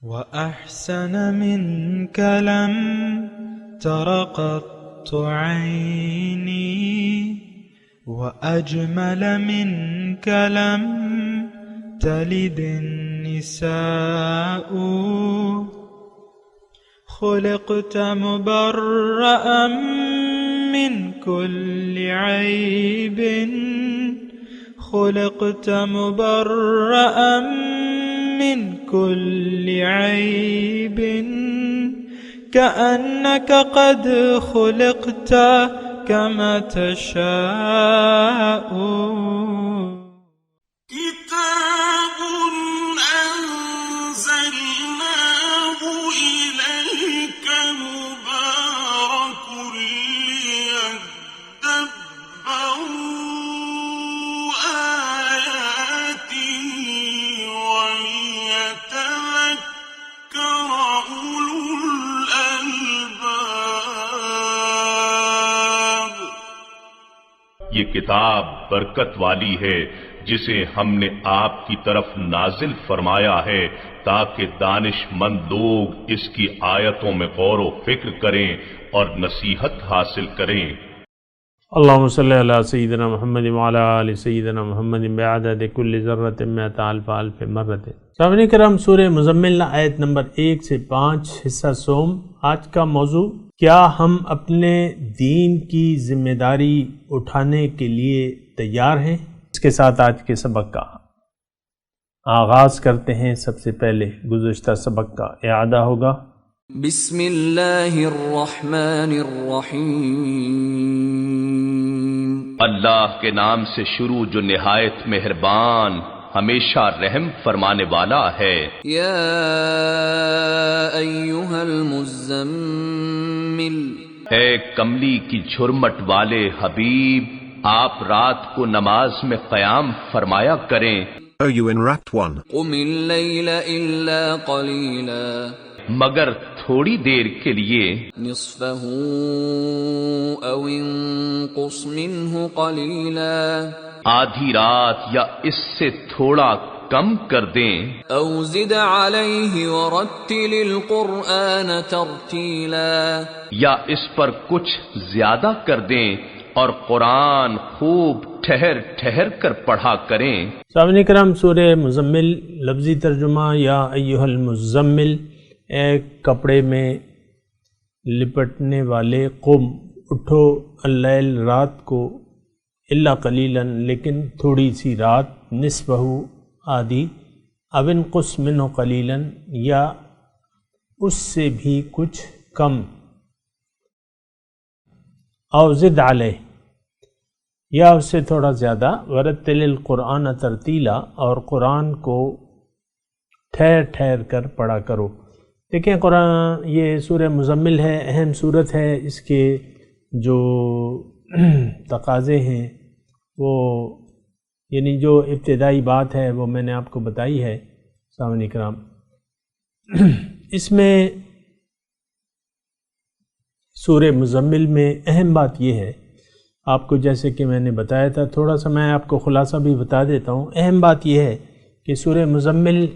وأحسن منك لم تر قط عيني وأجمل منك لم تلد النساء خلقت مبرأ من كل عيب خلقت مبرأ من كل عيب كأنك قد خلقت كما تشاء كتاب أنزلناه إليك مبارك ليدبروا آياته وليتذكر أولو الألباب. یہ کتاب برکت والی ہے جسے ہم نے آپ کی طرف نازل فرمایا ہے تاکہ دانش مند لوگ اس کی آیتوں میں غور و فکر کریں اور نصیحت حاصل کریں. اللہم صلی علی سیدنا محمد وعلی آل سیدنا محمد بعدد کل ذرۃ مئۃ الف الف مرۃ. سامعین کرام، سورہ مزمل آیت نمبر 1 سے 5 حصہ سوم. آج کا موضوع: کیا ہم اپنے دین کی ذمہ داری اٹھانے کے لیے تیار ہیں؟ اس کے ساتھ آج کے سبق کا آغاز کرتے ہیں. سب سے پہلے گزشتہ سبق کا اعادہ ہوگا. بسم اللہ الرحمن الرحیم. اللہ کے نام سے شروع جو نہایت مہربان ہمیشہ رحم فرمانے والا ہے. یا ایھا المزمل. اے کملی کی جھرمٹ والے حبیب، آپ رات کو نماز میں قیام فرمایا کریں. O you enwrapped one, قم اللیل الا قلیلا. مگر تھوڑی دیر کے لیے. نصفہ او انقص منہ قلیلا. آدھی رات یا اس سے تھوڑا کم کر دیں. او زد علیہ ورتل القرآن ترتیلا. یا اس پر کچھ زیادہ کر دیں اور قرآن خوب ٹھہر ٹھہر کر پڑھا کریں. سامعین کرام، سورہ مزمل لفظی ترجمہ یا ایھا المزمل، اے کپڑے میں لپٹنے والے، قم اٹھو، اللیل رات کو، الا قلیلا لیکن تھوڑی سی رات، نصفہ آدھی، او انقص منہ قلیلا یا اس سے بھی کچھ کم، او زد علیہ یا اس سے تھوڑا زیادہ، ورتل القرآن ترتیلا اور قرآن کو ٹھہر ٹھہر کر پڑھا کرو. دیکھیں، قرآن یہ سورہ مزمل ہے، اہم صورت ہے. اس کے جو تقاضے ہیں وہ یعنی جو ابتدائی بات ہے وہ میں نے آپ کو بتائی ہے. سامعین کرام، اس میں سورہ مزمل میں اہم بات یہ ہے، آپ کو جیسے کہ میں نے بتایا تھا، تھوڑا سا میں آپ کو خلاصہ بھی بتا دیتا ہوں. اہم بات یہ ہے کہ سورہ مزمل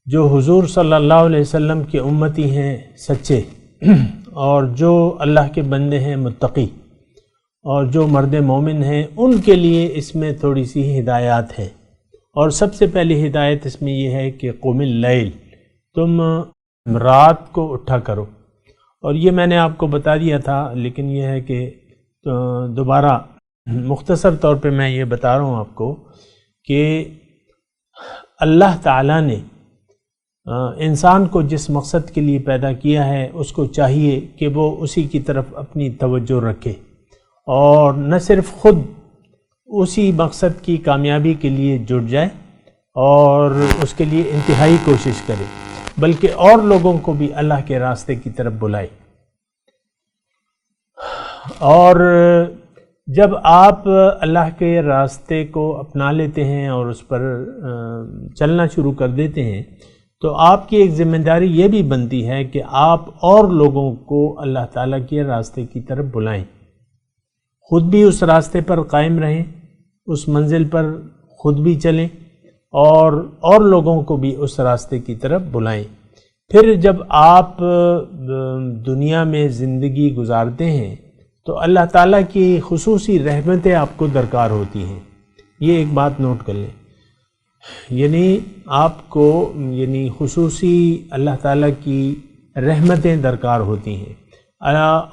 جو حضور صلی اللہ علیہ وسلم کے امتی ہیں سچے، اور جو اللہ کے بندے ہیں متقی، اور جو مرد مومن ہیں، ان کے لیے اس میں تھوڑی سی ہدایات ہیں. اور سب سے پہلی ہدایت اس میں یہ ہے کہ قم اللیل، تم رات کو اٹھا کرو. اور یہ میں نے آپ کو بتا دیا تھا، لیکن یہ ہے کہ دوبارہ مختصر طور پہ میں یہ بتا رہا ہوں آپ کو کہ اللہ تعالیٰ نے انسان کو جس مقصد کے لیے پیدا کیا ہے اس کو چاہیے کہ وہ اسی کی طرف اپنی توجہ رکھے، اور نہ صرف خود اسی مقصد کی کامیابی کے لیے جٹ جائے اور اس کے لیے انتہائی کوشش کرے، بلکہ اور لوگوں کو بھی اللہ کے راستے کی طرف بلائے. اور جب آپ اللہ کے راستے کو اپنا لیتے ہیں اور اس پر چلنا شروع کر دیتے ہیں تو آپ کی ایک ذمہ داری یہ بھی بنتی ہے کہ آپ اور لوگوں کو اللہ تعالیٰ کے راستے کی طرف بلائیں، خود بھی اس راستے پر قائم رہیں، اس منزل پر خود بھی چلیں اور لوگوں کو بھی اس راستے کی طرف بلائیں۔ پھر جب آپ دنیا میں زندگی گزارتے ہیں تو اللہ تعالیٰ کی خصوصی رحمتیں آپ کو درکار ہوتی ہیں، یہ ایک بات نوٹ کر لیں، یعنی آپ کو خصوصی اللہ تعالیٰ کی رحمتیں درکار ہوتی ہیں،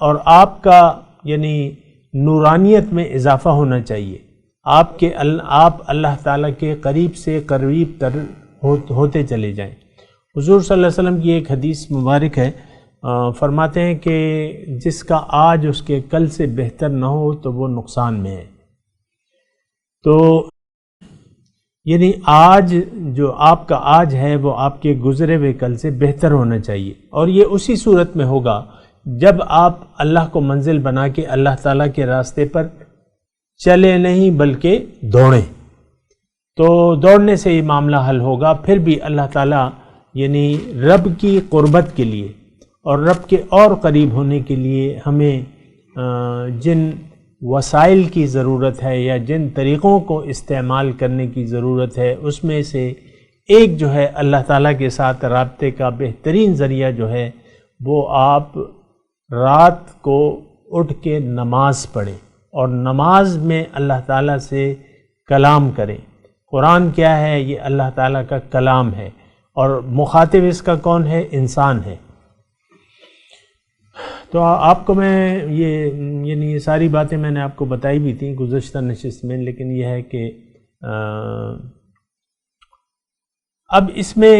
اور آپ کا نورانیت میں اضافہ ہونا چاہیے، آپ اللہ تعالیٰ کے قریب سے قریب تر ہوتے چلے جائیں۔ حضور صلی اللہ علیہ وسلم کی ایک حدیث مبارک ہے، فرماتے ہیں کہ جس کا آج اس کے کل سے بہتر نہ ہو تو وہ نقصان میں ہے۔ تو آج جو آپ کا آج ہے وہ آپ کے گزرے ہوئے کل سے بہتر ہونا چاہیے، اور یہ اسی صورت میں ہوگا جب آپ اللہ کو منزل بنا کے اللہ تعالیٰ کے راستے پر چلے نہیں بلکہ دوڑیں، تو دوڑنے سے یہ معاملہ حل ہوگا۔ پھر بھی اللہ تعالیٰ رب کی قربت کے لیے اور رب کے اور قریب ہونے کے لیے ہمیں جن وسائل کی ضرورت ہے یا جن طریقوں کو استعمال کرنے کی ضرورت ہے، اس میں سے ایک جو ہے اللہ تعالیٰ کے ساتھ رابطے کا بہترین ذریعہ جو ہے وہ آپ رات کو اٹھ کے نماز پڑھیں اور نماز میں اللہ تعالیٰ سے کلام کریں۔ قرآن کیا ہے؟ یہ اللہ تعالیٰ کا کلام ہے، اور مخاطب اس کا کون ہے؟ انسان ہے۔ تو آپ کو میں یہ ساری باتیں میں نے آپ کو بتائی بھی تھیں گزشتہ نشست میں، لیکن یہ ہے کہ اب اس میں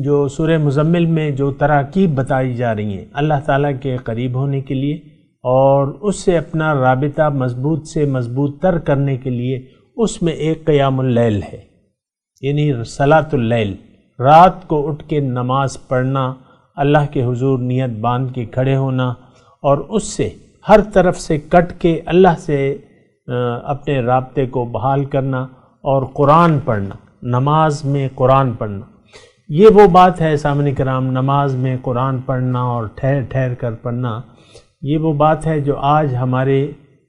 جو سورہ مزمل میں جو تراکیب بتائی جا رہی ہیں اللہ تعالیٰ کے قریب ہونے کے لیے اور اس سے اپنا رابطہ مضبوط سے مضبوط تر کرنے کے لیے، اس میں ایک قیام اللیل ہے، صلاۃ اللیل، رات کو اٹھ کے نماز پڑھنا، اللہ کے حضور نیت باندھ کے کھڑے ہونا، اور اس سے ہر طرف سے کٹ کے اللہ سے اپنے رابطے کو بحال کرنا اور قرآن پڑھنا، نماز میں قرآن پڑھنا۔ یہ وہ بات ہے سامعین کرام، نماز میں قرآن پڑھنا اور ٹھہر ٹھہر کر پڑھنا، یہ وہ بات ہے جو آج ہمارے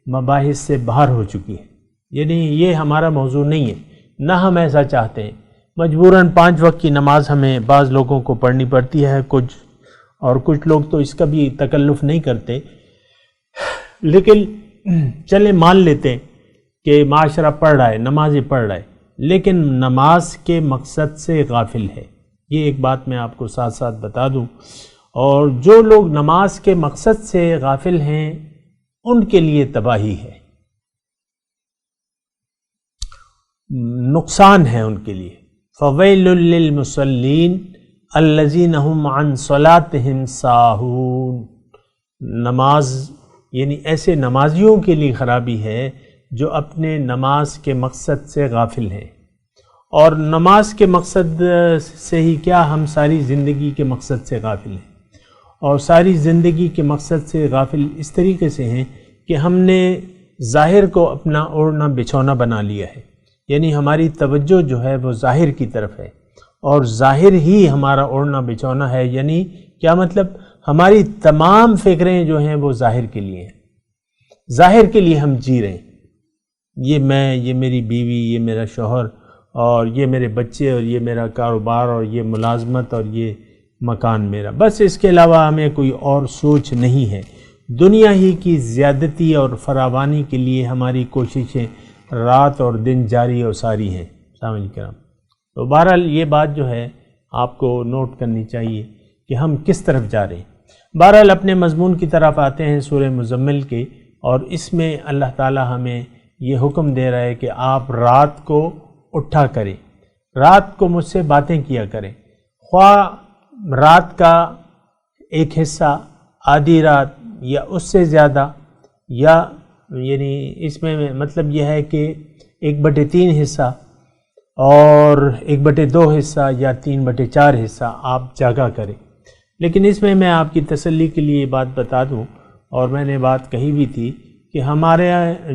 مباحث سے باہر ہو چکی ہے، یہ ہمارا موضوع نہیں ہے، نہ ہم ایسا چاہتے ہیں۔ مجبوراً 5 وقت کی نماز ہمیں بعض لوگوں کو پڑھنی پڑتی ہے، کچھ لوگ تو اس کا بھی تکلف نہیں کرتے، لیکن چلے مان لیتے ہیں کہ معاشرہ پڑھ رہا ہے، نمازیں پڑھ رہا ہے، لیکن نماز کے مقصد سے غافل ہے۔ یہ ایک بات میں آپ کو ساتھ ساتھ بتا دوں، اور جو لوگ نماز کے مقصد سے غافل ہیں ان کے لیے تباہی ہے، نقصان ہے ان کے لیے۔ فویل للمصلین الذین هم عن صلاتهم ساہون، نماز ایسے نمازیوں کے لیے خرابی ہے جو اپنے نماز کے مقصد سے غافل ہیں۔ اور نماز کے مقصد سے ہی کیا، ہم ساری زندگی کے مقصد سے غافل ہیں، اور ساری زندگی کے مقصد سے غافل اس طریقے سے ہیں کہ ہم نے ظاہر کو اپنا اوڑھنا بچھونا بنا لیا ہے، ہماری توجہ جو ہے وہ ظاہر کی طرف ہے، اور ظاہر ہی ہمارا اوڑھنا بچھونا ہے، کیا مطلب؟ ہماری تمام فکریں جو ہیں وہ ظاہر کے لیے ہیں، ظاہر کے لیے ہم جی رہے ہیں، یہ میں، یہ میری بیوی، یہ میرا شوہر، اور یہ میرے بچے، اور یہ میرا کاروبار، اور یہ ملازمت، اور یہ مکان میرا، بس اس کے علاوہ ہمیں کوئی اور سوچ نہیں ہے۔ دنیا ہی کی زیادتی اور فراوانی کے لیے ہماری کوششیں رات اور دن جاری اور ساری ہیں سامعین کرام۔ تو بہرحال یہ بات جو ہے آپ کو نوٹ کرنی چاہیے کہ ہم کس طرف جا رہے ہیں۔ بہرحال اپنے مضمون کی طرف آتے ہیں سورہ مزمل کے، اور اس میں اللہ تعالی ہمیں یہ حکم دے رہا ہے کہ آپ رات کو اٹھا کریں، رات کو مجھ سے باتیں کیا کریں، خواہ رات کا ایک حصہ آدھی رات یا اس سے زیادہ، یا اس میں مطلب یہ ہے کہ 1/3 حصہ اور 1/2 حصہ یا 3/4 حصہ آپ جاگا کریں۔ لیکن اس میں آپ کی تسلی کے لیے بات بتا دوں، اور میں نے بات کہی بھی تھی کہ ہمارے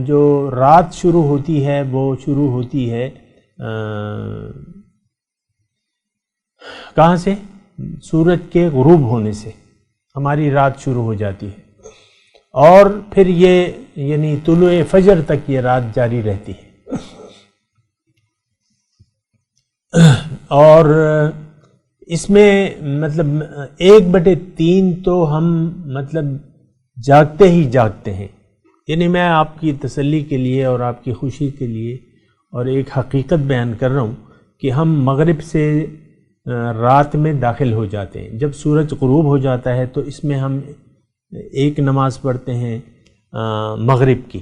جو رات شروع ہوتی ہے وہ شروع ہوتی ہے کہاں سے؟ سورج کے غروب ہونے سے ہماری رات شروع ہو جاتی ہے، اور پھر یہ طلوع فجر تک یہ رات جاری رہتی ہے۔ اور اس میں مطلب 1/3 تو ہم مطلب جاگتے ہی جاگتے ہیں. یعنی میں آپ کی تسلی کے لیے اور آپ کی خوشی کے لیے اور ایک حقیقت بیان کر رہا ہوں کہ ہم مغرب سے رات میں داخل ہو جاتے ہیں. جب سورج غروب ہو جاتا ہے تو اس میں ہم ایک نماز پڑھتے ہیں مغرب کی،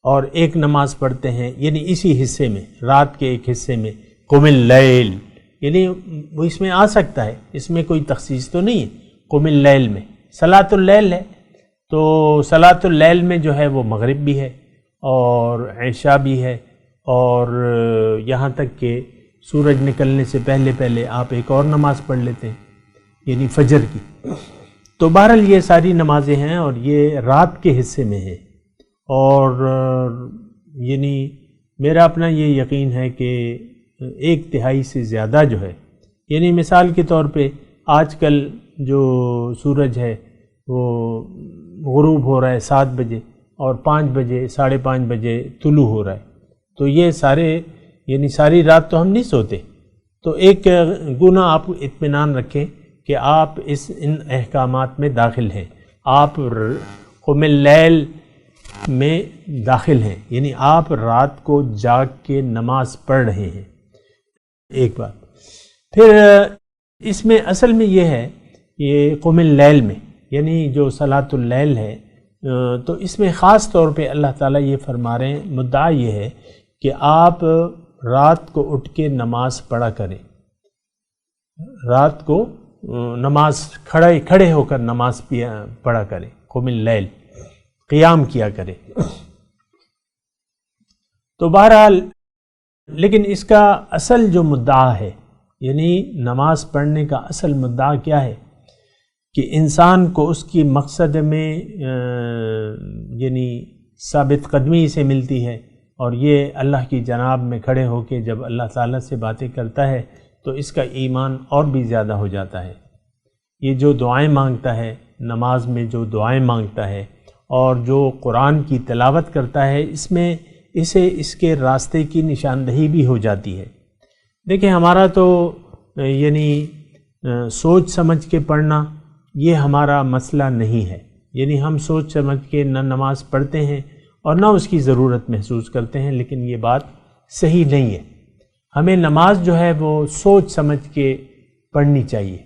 اور ایک نماز پڑھتے ہیں یعنی اسی حصے میں، رات کے ایک حصے میں، قم اللیل، یعنی وہ اس میں آ سکتا ہے، اس میں کوئی تخصیص تو نہیں ہے. قم اللیل میں صلاۃ اللیل ہے، تو صلاۃ اللیل میں جو ہے وہ مغرب بھی ہے اور عشاء بھی ہے، اور یہاں تک کہ سورج نکلنے سے پہلے پہلے آپ ایک اور نماز پڑھ لیتے ہیں یعنی فجر کی. تو بہرحال یہ ساری نمازیں ہیں اور یہ رات کے حصے میں ہیں. اور یعنی میرا اپنا یہ یقین ہے کہ 1/3 سے زیادہ جو ہے، یعنی مثال کے طور پہ آج کل جو سورج ہے وہ غروب ہو رہا ہے 7 بجے اور 5 بجے 5:30 بجے طلوع ہو رہا ہے، تو یہ سارے یعنی ساری رات تو ہم نہیں سوتے. تو ایک گنا آپ اطمینان رکھیں کہ آپ ان احکامات میں داخل ہیں، آپ قم اللیل میں داخل ہیں، یعنی آپ رات کو جاگ کے نماز پڑھ رہے ہیں. ایک بات پھر اس میں اصل میں یہ ہے، یہ قم اللیل میں یعنی جو صلاۃ اللیل ہے، تو اس میں خاص طور پہ اللہ تعالیٰ یہ فرما رہے ہیں، مدعا یہ ہے کہ آپ رات کو اٹھ کے نماز پڑھا کریں، رات کو نماز کھڑے ہو کر نماز پڑھا کریں، قم اللیل، قیام کیا کریں. تو بہرحال لیکن اس کا اصل جو مدعا ہے، یعنی نماز پڑھنے کا اصل مدعا کیا ہے کہ انسان کو اس کی مقصد میں یعنی ثابت قدمی سے ملتی ہے، اور یہ اللہ کی جناب میں کھڑے ہو کے جب اللہ تعالیٰ سے باتیں کرتا ہے تو اس کا ایمان اور بھی زیادہ ہو جاتا ہے. یہ جو دعائیں مانگتا ہے، نماز میں جو دعائیں مانگتا ہے اور جو قرآن کی تلاوت کرتا ہے، اس میں اسے اس کے راستے کی نشاندہی بھی ہو جاتی ہے. دیکھیں ہمارا تو یعنی سوچ سمجھ کے پڑھنا یہ ہمارا مسئلہ نہیں ہے، یعنی ہم سوچ سمجھ کے نہ نماز پڑھتے ہیں اور نہ اس کی ضرورت محسوس کرتے ہیں، لیکن یہ بات صحیح نہیں ہے. ہمیں نماز جو ہے وہ سوچ سمجھ کے پڑھنی چاہیے،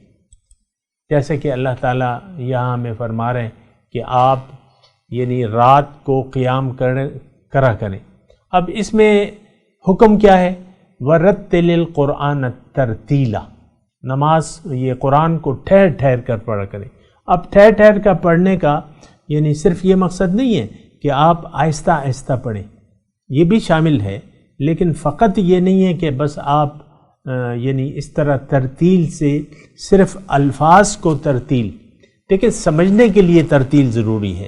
جیسے کہ اللہ تعالیٰ یہاں ہمیں فرما رہے ہیں کہ آپ یعنی رات کو قیام کرا کریں. اب اس میں حکم کیا ہے؟ وَرَتِّلِ الْقُرْآنَ تَرْتِيلًا، نماز یہ قرآن کو ٹھہر ٹھہر کر پڑھا کریں. اب ٹھہر ٹھہر کر پڑھنے کا یعنی صرف یہ مقصد نہیں ہے کہ آپ آہستہ آہستہ پڑھیں، یہ بھی شامل ہے، لیکن فقط یہ نہیں ہے کہ بس آپ یعنی اس طرح ترتیل سے صرف الفاظ کو ترتیل، لیکن سمجھنے کے لیے ترتیل ضروری ہے.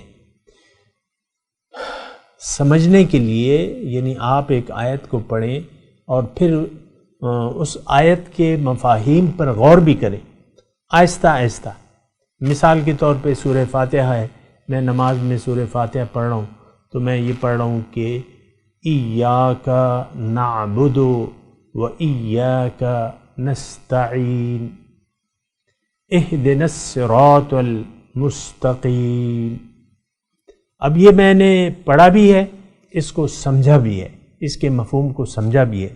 سمجھنے کے لیے یعنی آپ ایک آیت کو پڑھیں اور پھر اس آیت کے مفاہیم پر غور بھی کریں آہستہ آہستہ. مثال کے طور پہ سورہ فاتحہ ہے، میں نماز میں سورہ فاتحہ پڑھ رہا ہوں تو میں یہ پڑھ رہا ہوں کہ ایاک نعبد و ایاک نستعین اہدنا الصراط المستقیم. اب یہ میں نے پڑھا بھی ہے، اس کو سمجھا بھی ہے، اس کے مفہوم کو سمجھا بھی ہے.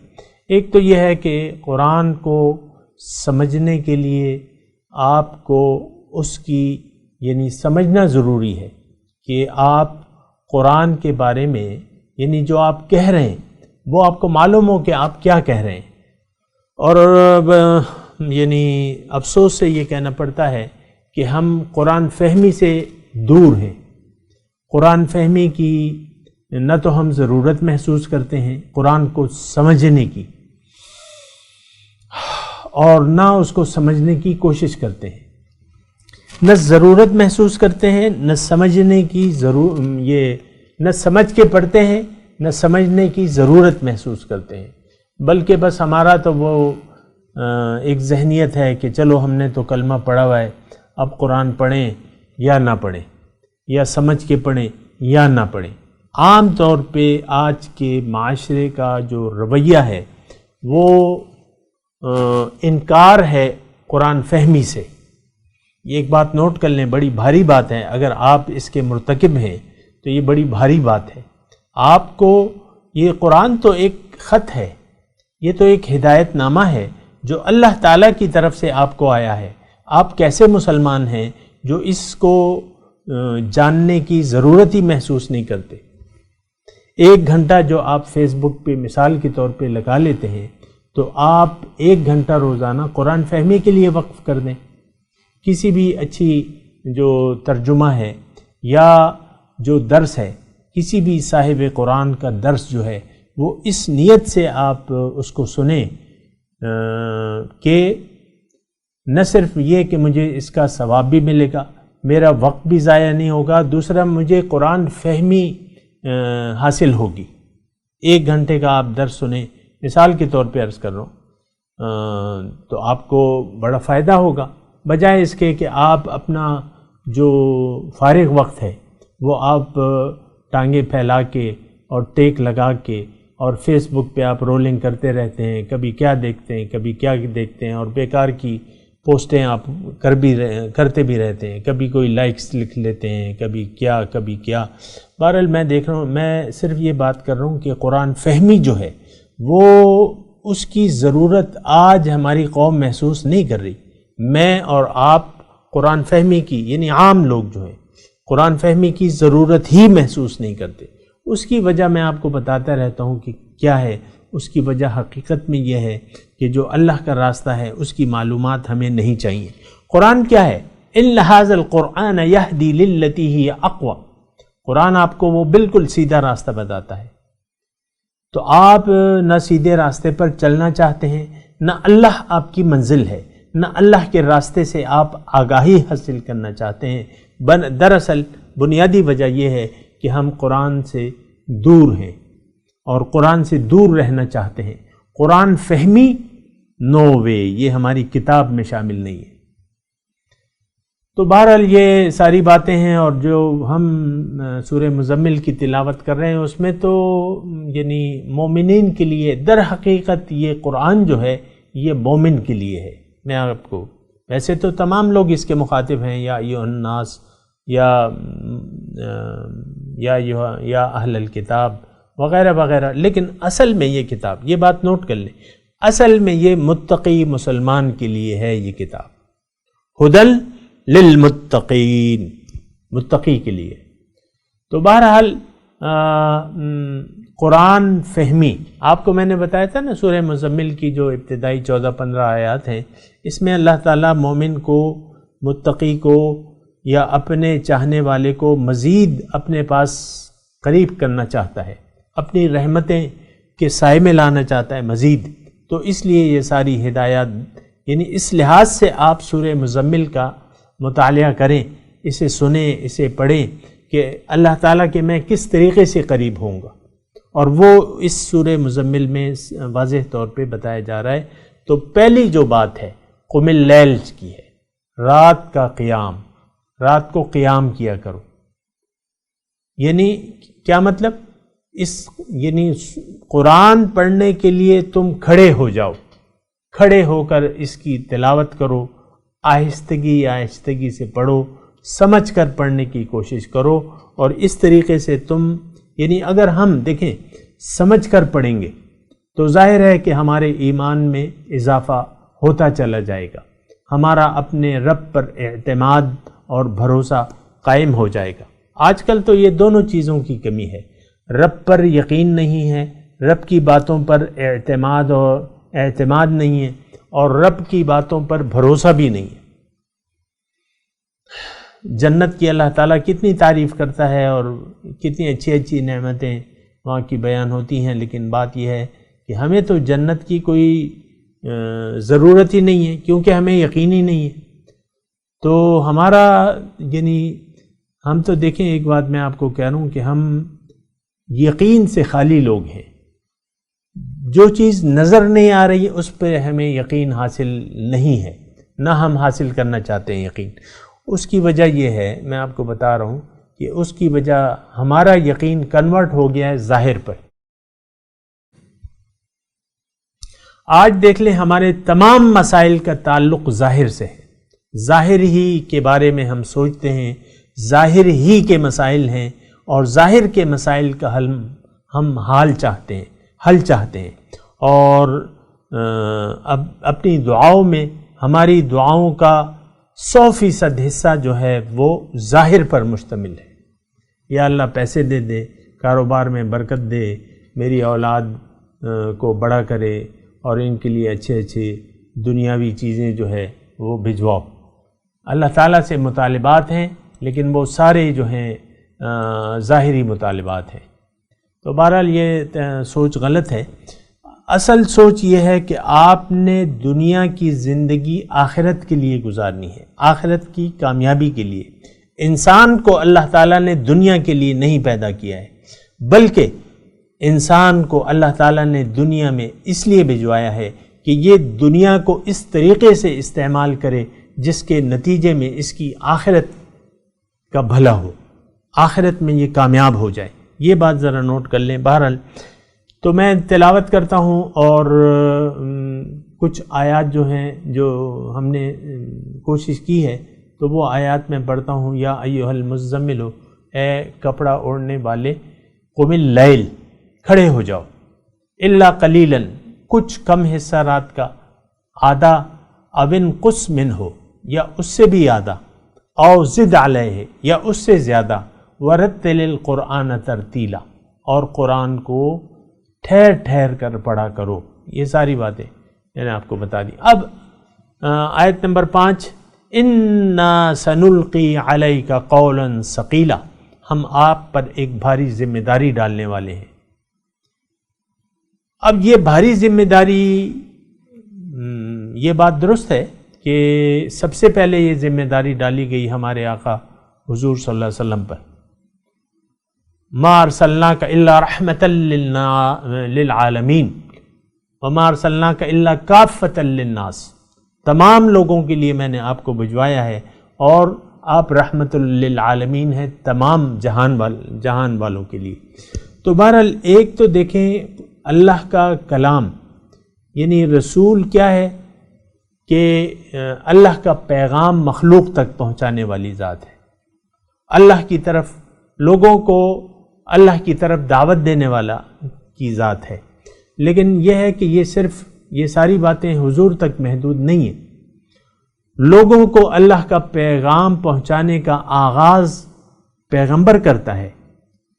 ایک تو یہ ہے کہ قرآن کو سمجھنے کے لیے آپ کو اس کی یعنی سمجھنا ضروری ہے کہ آپ قرآن کے بارے میں یعنی جو آپ کہہ رہے ہیں وہ آپ کو معلوم ہو کہ آپ کیا کہہ رہے ہیں. اور یعنی افسوس سے یہ کہنا پڑتا ہے کہ ہم قرآن فہمی سے دور ہیں. قرآن فہمی کی نہ تو ہم ضرورت محسوس کرتے ہیں قرآن کو سمجھنے کی، اور نہ اس کو سمجھنے کی کوشش کرتے ہیں. نہ ضرورت محسوس کرتے ہیں، نہ سمجھنے کی یہ نہ سمجھ کے پڑھتے ہیں، نہ سمجھنے کی ضرورت محسوس کرتے ہیں. بلکہ بس ہمارا تو وہ ایک ذہنیت ہے کہ چلو ہم نے تو کلمہ پڑھا ہوا ہے، اب قرآن پڑھیں یا نہ پڑھیں، یا سمجھ کے پڑھیں یا نہ پڑھیں. عام طور پہ آج کے معاشرے کا جو رویہ ہے وہ انکار ہے قرآن فہمی سے۔ یہ ایک بات نوٹ کر لیں، بڑی بھاری بات ہے، اگر آپ اس کے مرتکب ہیں تو یہ بڑی بھاری بات ہے۔ آپ کو یہ قرآن تو ایک خط ہے، یہ تو ایک ہدایت نامہ ہے جو اللہ تعالیٰ کی طرف سے آپ کو آیا ہے۔ آپ کیسے مسلمان ہیں جو اس کو جاننے کی ضرورت ہی محسوس نہیں کرتے؟ 1 گھنٹہ جو آپ فیس بک پہ مثال کے طور پہ لگا لیتے ہیں، تو آپ 1 گھنٹہ روزانہ قرآن فہمی کے لیے وقف کر دیں۔ کسی بھی اچھی جو ترجمہ ہے یا جو درس ہے، کسی بھی صاحب قرآن کا درس جو ہے، وہ اس نیت سے آپ اس کو سنیں کہ نہ صرف یہ کہ مجھے اس کا ثواب بھی ملے گا، میرا وقت بھی ضائع نہیں ہوگا، دوسرا مجھے قرآن فہمی حاصل ہوگی۔ 1 گھنٹے کا آپ درس سنیں، مثال کے طور پہ عرض کر رہا ہوں، تو آپ کو بڑا فائدہ ہوگا، بجائے اس کے کہ آپ اپنا جو فارغ وقت ہے وہ آپ ٹانگیں پھیلا کے اور ٹیک لگا کے اور فیس بک پہ آپ رولنگ کرتے رہتے ہیں، کبھی کیا دیکھتے ہیں کبھی کیا دیکھتے ہیں، اور بیکار کی پوسٹیں آپ کرتے بھی رہتے ہیں، کبھی کوئی لائکس لکھ لیتے ہیں، کبھی کیا۔ بہرحال میں دیکھ رہا ہوں، میں صرف یہ بات کر رہا ہوں کہ قرآن فہمی جو ہے وہ اس کی ضرورت آج ہماری قوم محسوس نہیں کر رہی۔ میں اور آپ قرآن فہمی کی، یعنی عام لوگ جو ہیں، قرآن فہمی کی ضرورت ہی محسوس نہیں کرتے۔ اس کی وجہ میں آپ کو بتاتا رہتا ہوں کہ کیا ہے۔ اس کی وجہ حقیقت میں یہ ہے کہ جو اللہ کا راستہ ہے اس کی معلومات ہمیں نہیں چاہیے۔ قرآن کیا ہے؟ ان ھذا القرآن یہدی للتی ہی اقوم۔ قرآن آپ کو وہ بالکل سیدھا راستہ بتاتا ہے۔ تو آپ نہ سیدھے راستے پر چلنا چاہتے ہیں، نہ اللہ آپ کی منزل ہے، نہ اللہ کے راستے سے آپ آگاہی حاصل کرنا چاہتے ہیں۔ دراصل بنیادی وجہ یہ ہے کہ ہم قرآن سے دور ہیں اور قرآن سے دور رہنا چاہتے ہیں۔ قرآن فہمی نو وے، یہ ہماری کتاب میں شامل نہیں ہے۔ تو بہرحال یہ ساری باتیں ہیں، اور جو ہم سورہ مزمل کی تلاوت کر رہے ہیں اس میں تو یعنی مومنین کے لیے، در حقیقت یہ قرآن جو ہے یہ مومن کے لیے ہے۔ میں آپ کو، ویسے تو تمام لوگ اس کے مخاطب ہیں، یا ایھا الناس، یا اہل الکتاب وغیرہ وغیرہ، لیکن اصل میں یہ کتاب، یہ بات نوٹ کر لیں، اصل میں یہ متقی مسلمان کے لیے ہے یہ کتاب، ھدی للمتقین، متقی کے لیے۔ تو بہرحال قرآن فہمی، آپ کو میں نے بتایا تھا نا، سورہ مزمل کی جو ابتدائی 14-15 آیات ہیں، اس میں اللہ تعالیٰ مومن کو، متقی کو، یا اپنے چاہنے والے کو مزید اپنے پاس قریب کرنا چاہتا ہے، اپنی رحمتیں کے سائے میں لانا چاہتا ہے مزید۔ تو اس لیے یہ ساری ہدایات، یعنی اس لحاظ سے آپ سورہ مزمل کا مطالعہ کریں، اسے سنیں، اسے پڑھیں کہ اللہ تعالیٰ کے میں کس طریقے سے قریب ہوں گا، اور وہ اس سورہ مزمل میں واضح طور پہ بتایا جا رہا ہے۔ تو پہلی جو بات ہے قم اللیل کی ہے، رات کا قیام، رات کو قیام کیا کرو۔ یعنی کیا مطلب؟ یعنی قرآن پڑھنے کے لیے تم کھڑے ہو جاؤ، کھڑے ہو کر اس کی تلاوت کرو، آہستگی سے پڑھو، سمجھ کر پڑھنے کی کوشش کرو، اور اس طریقے سے تم، یعنی اگر ہم دیکھیں سمجھ کر پڑھیں گے تو ظاہر ہے کہ ہمارے ایمان میں اضافہ ہوتا چلا جائے گا، ہمارا اپنے رب پر اعتماد اور بھروسہ قائم ہو جائے گا۔ آج کل تو یہ دونوں چیزوں کی کمی ہے، رب پر یقین نہیں ہے، رب کی باتوں پر اعتماد نہیں ہے، اور رب کی باتوں پر بھروسہ بھی نہیں ہے۔ جنت کی اللہ تعالیٰ کتنی تعریف کرتا ہے اور کتنی اچھی اچھی نعمتیں وہاں کی بیان ہوتی ہیں، لیکن بات یہ ہے کہ ہمیں تو جنت کی کوئی ضرورت ہی نہیں ہے، کیونکہ ہمیں یقین ہی نہیں ہے۔ تو ہمارا، یعنی ہم تو دیکھیں، ایک بات میں آپ کو کہہ رہا ہوں کہ ہم یقین سے خالی لوگ ہیں۔ جو چیز نظر نہیں آ رہی ہے اس پہ ہمیں یقین حاصل نہیں ہے، نہ ہم حاصل کرنا چاہتے ہیں یقین۔ اس کی وجہ یہ ہے، میں آپ کو بتا رہا ہوں کہ اس کی وجہ ہمارا یقین کنورٹ ہو گیا ہے ظاہر پر۔ آج دیکھ لیں ہمارے تمام مسائل کا تعلق ظاہر سے ہے، ظاہر ہی کے بارے میں ہم سوچتے ہیں، ظاہر ہی کے مسائل ہیں، اور ظاہر کے مسائل کا حل ہم حل چاہتے ہیں، اور اب اپنی دعاؤں میں ہماری دعاؤں کا 100% حصہ جو ہے وہ ظاہر پر مشتمل ہے۔ یا اللہ پیسے دے دے، کاروبار میں برکت دے، میری اولاد کو بڑا کرے، اور ان کے لیے اچھے دنیاوی چیزیں جو ہے وہ بھجواؤ۔ اللہ تعالیٰ سے مطالبات ہیں، لیکن وہ سارے جو ہیں ظاہری مطالبات ہیں۔ تو بہرحال یہ سوچ غلط ہے۔ اصل سوچ یہ ہے کہ آپ نے دنیا کی زندگی آخرت کے لیے گزارنی ہے، آخرت کی کامیابی کے لیے۔ انسان کو اللہ تعالیٰ نے دنیا کے لیے نہیں پیدا کیا ہے، بلکہ انسان کو اللہ تعالیٰ نے دنیا میں اس لیے بھجوایا ہے کہ یہ دنیا کو اس طریقے سے استعمال کرے جس کے نتیجے میں اس کی آخرت کا بھلا ہو، آخرت میں یہ کامیاب ہو جائے۔ یہ بات ذرا نوٹ کر لیں۔ بہرحال تو میں تلاوت کرتا ہوں، اور کچھ آیات جو ہیں جو ہم نے کوشش کی ہے تو وہ آیات میں پڑھتا ہوں۔ یا ایھا المزمل، اے کپڑا اوڑھنے والے، قم اللیل، کھڑے ہو جاؤ، الا قلیلا، کچھ کم حصہ رات کا، آدھا، او انقص منہ، یا اس سے بھی آدھا، او زد علیہ، یا اس سے زیادہ، ورتل القرآن ترتیلا، اور قرآن کو ٹھہر ٹھہر کر پڑھا کرو۔ یہ ساری باتیں میں نے آپ کو بتا دی۔ اب آیت نمبر 5، انا سنلقی علیک قولا ثقیلا، ہم آپ پر ایک بھاری ذمہ داری ڈالنے والے ہیں۔ اب یہ بھاری ذمہ داری، یہ بات درست ہے کہ سب سے پہلے یہ ذمہ داری ڈالی گئی ہمارے آقا حضور صلی اللہ علیہ وسلم پر۔ ما ارسلناک الا رحمتا للعالمین وما ارسلناک الا کافتا للناس، تمام لوگوں کے لیے میں نے آپ کو بھجوایا ہے، اور آپ رحمت للعالمین ہیں، تمام جہان والوں کے لیے۔ تو بہرحال ایک تو دیکھیں اللہ کا کلام یعنی رسول کیا ہے کہ اللہ کا پیغام مخلوق تک پہنچانے والی ذات ہے، اللہ کی طرف لوگوں کو اللہ کی طرف دعوت دینے والا کی ذات ہے۔ لیکن یہ ہے کہ یہ صرف یہ ساری باتیں حضور تک محدود نہیں ہیں، لوگوں کو اللہ کا پیغام پہنچانے کا آغاز پیغمبر کرتا ہے،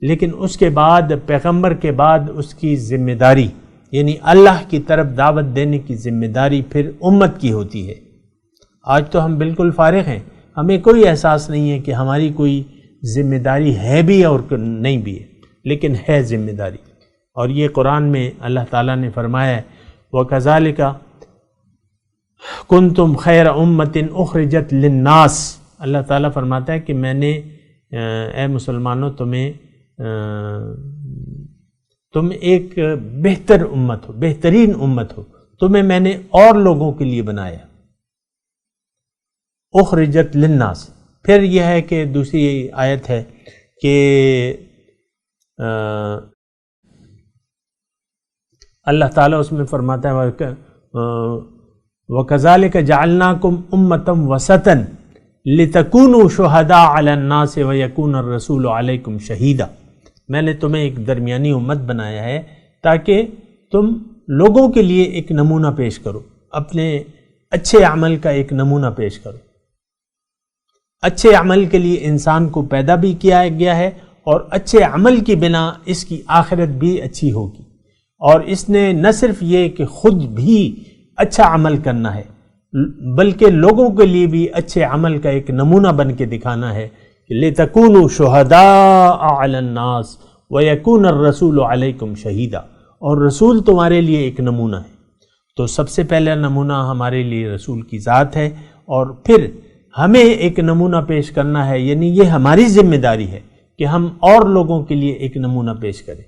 لیکن اس کے بعد پیغمبر کے بعد اس کی ذمہ داری یعنی اللہ کی طرف دعوت دینے کی ذمہ داری پھر امت کی ہوتی ہے۔ آج تو ہم بالکل فارغ ہیں، ہمیں کوئی احساس نہیں ہے کہ ہماری کوئی ذمہ داری ہے بھی اور نہیں بھی ہے، لیکن ہے ذمہ داری، اور یہ قرآن میں اللہ تعالیٰ نے فرمایا ہے وَكَذَلِكَ كُنْتُمْ خَيْرَ أُمَّةٍ أُخْرِجَتْ لِلنَّاسِ، اللہ تعالیٰ فرماتا ہے کہ میں نے اے مسلمانوں تم ایک بہتر امت ہو، بہترین امت ہو، تمہیں میں نے اور لوگوں کے لیے بنایا۔ اخرجت للناس، پھر یہ ہے کہ دوسری آیت ہے کہ اللہ تعالیٰ اس میں فرماتا ہے وَكَذَلِكَ جَعَلْنَاكُمْ أُمَّةً وَسَطًا لِتَكُونُوا شُهَدَاءَ عَلَى النَّاسِ وَيَكُونَ الرَّسُولُ عَلَيْكُمْ شَهِيدًا، میں نے تمہیں ایک درمیانی امت بنایا ہے تاکہ تم لوگوں کے لیے ایک نمونہ پیش کرو، اپنے اچھے عمل کا ایک نمونہ پیش کرو۔ اچھے عمل کے لیے انسان کو پیدا بھی کیا گیا ہے، اور اچھے عمل کی بنا اس کی آخرت بھی اچھی ہوگی، اور اس نے نہ صرف یہ کہ خود بھی اچھا عمل کرنا ہے بلکہ لوگوں کے لیے بھی اچھے عمل کا ایک نمونہ بن کے دکھانا ہے کہ لِتَكُونُوا شُهَدَاءَ عَلَى النَّاسِ وَيَكُونَ الرَّسُولُ عَلَيْكُمْ شَهِيدًا، اور رسول تمہارے لیے ایک نمونہ ہے۔ تو سب سے پہلا نمونہ ہمارے لیے رسول کی ذات ہے، اور پھر ہمیں ایک نمونہ پیش کرنا ہے، یعنی یہ ہماری ذمہ داری ہے کہ ہم اور لوگوں کے لیے ایک نمونہ پیش کریں۔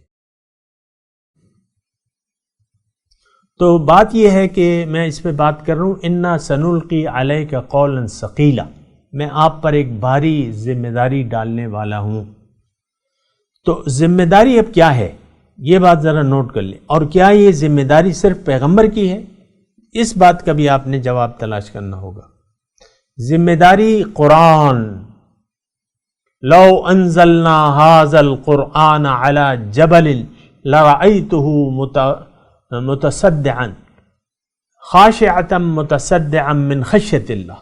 تو بات یہ ہے کہ میں اس پہ بات کر رہا ہوں انا سنلقی علیک قولا ثقیلا، میں آپ پر ایک بھاری ذمہ داری ڈالنے والا ہوں۔ تو ذمہ داری اب کیا ہے، یہ بات ذرا نوٹ کر لیں۔ اور کیا یہ ذمہ داری صرف پیغمبر کی ہے؟ اس بات کا بھی آپ نے جواب تلاش کرنا ہوگا. ذمہ داری قرآن. لو انزلنا هذا القرآن على جبل لرأيته متصدعا خاشعة متصدعا من خشية الله.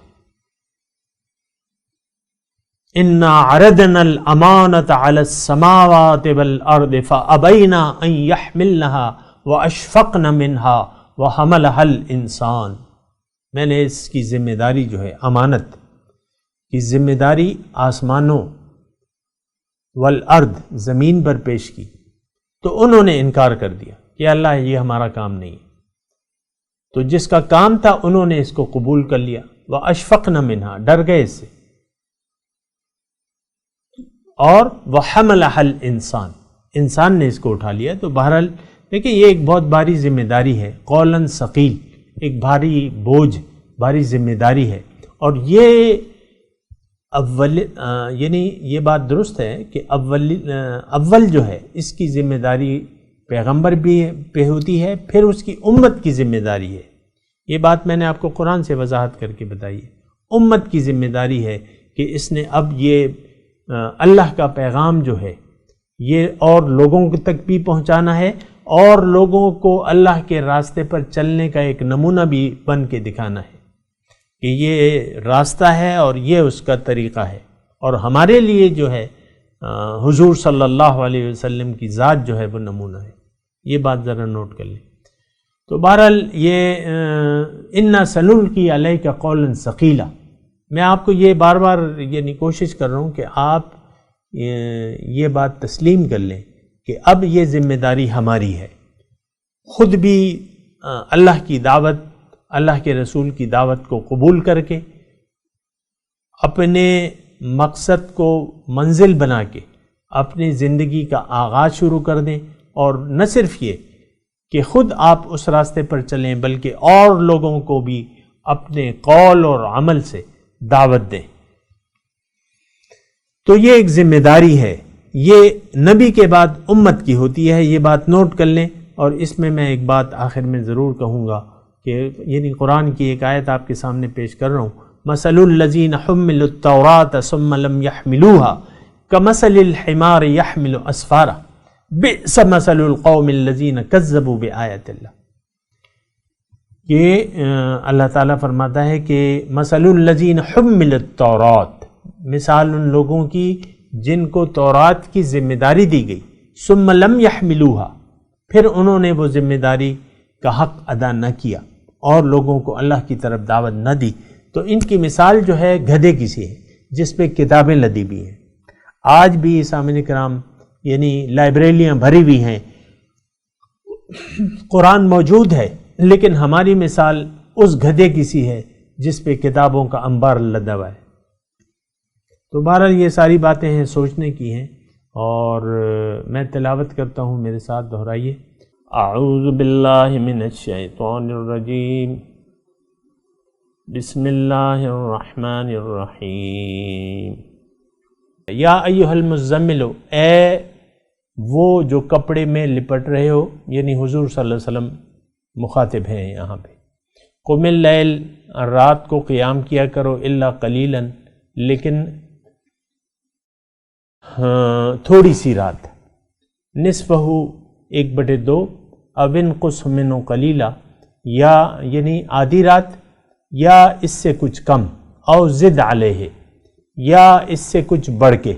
إنا عرضنا الأمانة على السماوات والأرض فأبين أن يحملنها وأشفقن منها وحملها الإنسان. میں نے اس کی ذمہ داری جو ہے امانت کی ذمہ داری آسمانوں والارض زمین پر پیش کی تو انہوں نے انکار کر دیا کہ اللہ یہ ہمارا کام نہیں. تو جس کا کام تھا انہوں نے اس کو قبول کر لیا. وَأَشْفَقْنَ مِنْهَا ڈر گئے اس سے. اور وَحَمَلَهَا الْإِنسان انسان نے اس کو اٹھا لیا. تو بہرحال دیکھیں یہ ایک بہت بھاری ذمہ داری ہے. قولاً ثقیل ایک بھاری بوجھ بھاری ذمہ داری ہے. اور یہ یعنی یہ بات درست ہے کہ اول جو ہے اس کی ذمہ داری پیغمبر بھی پہ ہوتی ہے پھر اس کی امت کی ذمہ داری ہے. یہ بات میں نے آپ کو قرآن سے وضاحت کر کے بتائی ہے. امت کی ذمہ داری ہے کہ اس نے اب یہ اللہ کا پیغام جو ہے یہ اور لوگوں تک بھی پہنچانا ہے اور لوگوں کو اللہ کے راستے پر چلنے کا ایک نمونہ بھی بن کے دکھانا ہے کہ یہ راستہ ہے اور یہ اس کا طریقہ ہے. اور ہمارے لیے جو ہے حضور صلی اللہ علیہ وسلم کی ذات جو ہے وہ نمونہ ہے. یہ بات ذرا نوٹ کر لیں. تو بہرحال یہ انا سنلقی علیک قولا ثقیلا. میں آپ کو یہ بار بار یعنی کوشش کر رہا ہوں کہ آپ یہ بات تسلیم کر لیں کہ اب یہ ذمہ داری ہماری ہے. خود بھی اللہ کی دعوت اللہ کے رسول کی دعوت کو قبول کر کے اپنے مقصد کو منزل بنا کے اپنی زندگی کا آغاز شروع کر دیں. اور نہ صرف یہ کہ خود آپ اس راستے پر چلیں بلکہ اور لوگوں کو بھی اپنے قول اور عمل سے دعوت دیں. تو یہ ایک ذمہ داری ہے. یہ نبی کے بعد امت کی ہوتی ہے. یہ بات نوٹ کر لیں. اور اس میں ایک بات آخر میں ضرور کہوں گا کہ یعنی قرآن کی ایک آیت آپ کے سامنے پیش کر رہا ہوں. مثل الذین حملوا التوراۃ ثم لم يحملوها كمثل الحمار يحمل اسفارا بئس مثل القوم الذین كذبوا بآیات اللہ. کہ اللہ تعالیٰ فرماتا ہے کہ مثل الذین حملوا التوراۃ مثال ان لوگوں کی جن کو تورات کی ذمہ داری دی گئی ثم لم يحملوها پھر انہوں نے وہ ذمہ داری کا حق ادا نہ کیا اور لوگوں کو اللہ کی طرف دعوت نہ دی. تو ان کی مثال جو ہے گدھے کی سی ہے جس پہ کتابیں لدی بھی ہیں. آج بھی سامعین کرام یعنی لائبریریاں بھری ہوئی ہیں قرآن موجود ہے لیکن ہماری مثال اس گدھے کی سی ہے جس پہ کتابوں کا انبار لدا ہوا ہے. تو بہرحال یہ ساری باتیں ہیں سوچنے کی ہیں. اور میں تلاوت کرتا ہوں میرے ساتھ دہرائیے. اعوذ باللہ من الشیطان الرجیم بسم اللہ الرحمن الرحیم. یا ایھا المزمل اے وہ جو کپڑے میں لپٹ رہے ہو یعنی حضور صلی اللہ علیہ وسلم مخاطب ہیں یہاں پہ. قم اللیل رات کو قیام کیا کرو الا قلیلا لیکن تھوڑی سی رات. نصفہ 1/2 او انقص منہ قلیلا یا یعنی آدھی رات یا اس سے کچھ کم. او زد علیہ یا اس سے کچھ بڑھ کے.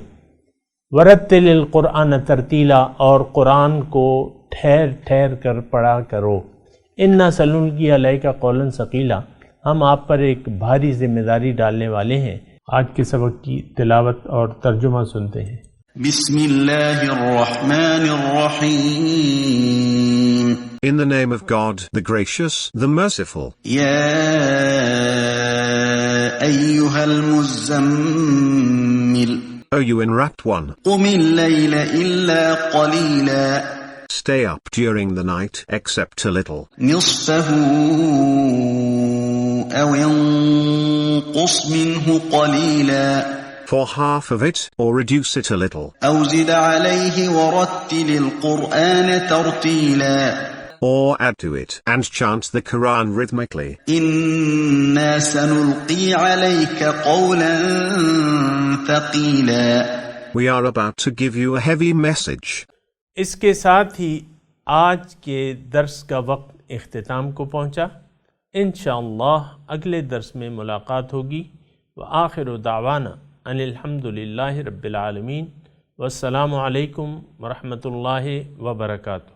ورتل القرآن ترتیلا اور قرآن کو ٹھہر ٹھہر کر پڑھا کرو. انا سنلقی علیک قولا ثقیلا ہم آپ پر ایک بھاری ذمہ داری ڈالنے والے ہیں. آج کے سبق کی تلاوت اور ترجمہ سنتے ہیں. بسم اللہ الرحمن الرحیم. In the name of God, the gracious, the merciful. یا ایھا المزمل. O you enwrapped one, قم اللیل الا قلیلا. stay up during the night, except a little. نصفه او انقص منه قلیلا. For half of it, or reduce it a little. او زد علیہ ورتل القرآن ترتیلا. or add to it and chant the Quran rhythmically. إِنَّا سَنُلْقِي عَلَيْكَ قَوْلًا ثَقِيلًا. We are about to give you a heavy message. اس کے ساتھ ہی آج کے درس کا وقت اختتام کو پہنچا. انشاءاللہ اگلے درس میں ملاقات ہوگی. وآخر دعوانا ان الحمد للہ رب العالمین. والسلام علیکم ورحمۃ اللہ وبرکاتہ.